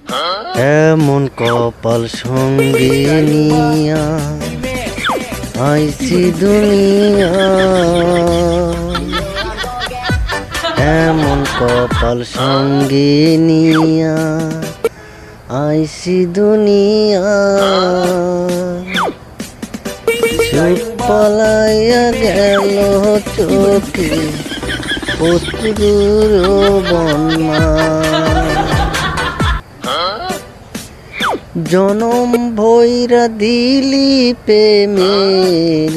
এমন কপাল সঙ্গে নিয়া আইছি দুনিয়া, এমন কপাল সঙ্গে নিয়া আইছি দুনিয়া। চোখ পলাইয়া গেল চোখে অশ্রুর বন্যা, জনম ভৈরা দিলি প্রেমের,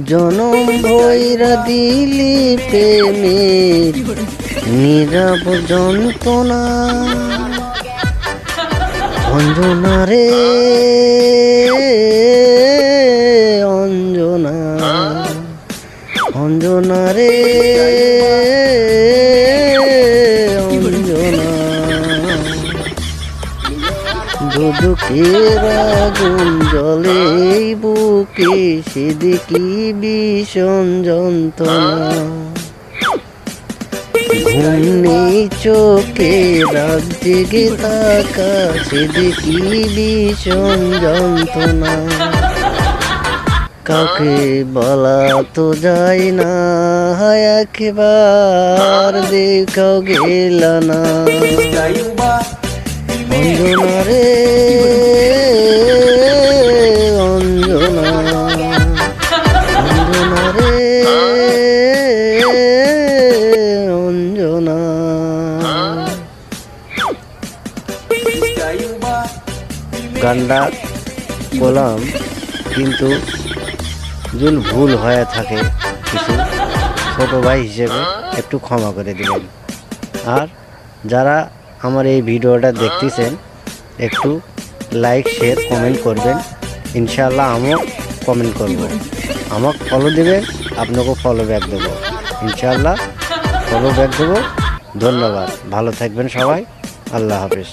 জনম ভৈরা দিলি প্রেমের নীরব যন্ত্রণা। অঞ্জনা রে অঞ্জনা, অঞ্জনা রে অঞ্জনা, দুদুকের আগুন জ্বলে বুকে সেদিকে ভীষণ যন্ত্রণা। ঘুম নেই চোখে রাত জেগে থাকা সেদিকে ভীষণ যন্ত্রণা। কাউকে বলা তো যায় না, একবার দেখাও গেল না। অঞ্জনা রে অঞ্জনা, অঞ্জনা রে অঞ্জনা। গানটা বললাম, কিন্তু যদি ভুল হয়ে থাকে কিছু ছোটো ভাই হিসেবে একটু ক্ষমা করে দেবেন। আর যারা আমার এই ভিডিওটা দেখতেছেন একটু লাইক শেয়ার কমেন্ট করবেন, ইনশাআল্লাহ আমিও কমেন্ট করব। আমাকে ফলো দেবেন, আপনাকেও ফলো ব্যাক দেবো, ইনশাআল্লাহ ফলো ব্যাক দেবো। ধন্যবাদ, ভালো থাকবেন সবাই, আল্লাহ হাফেজ।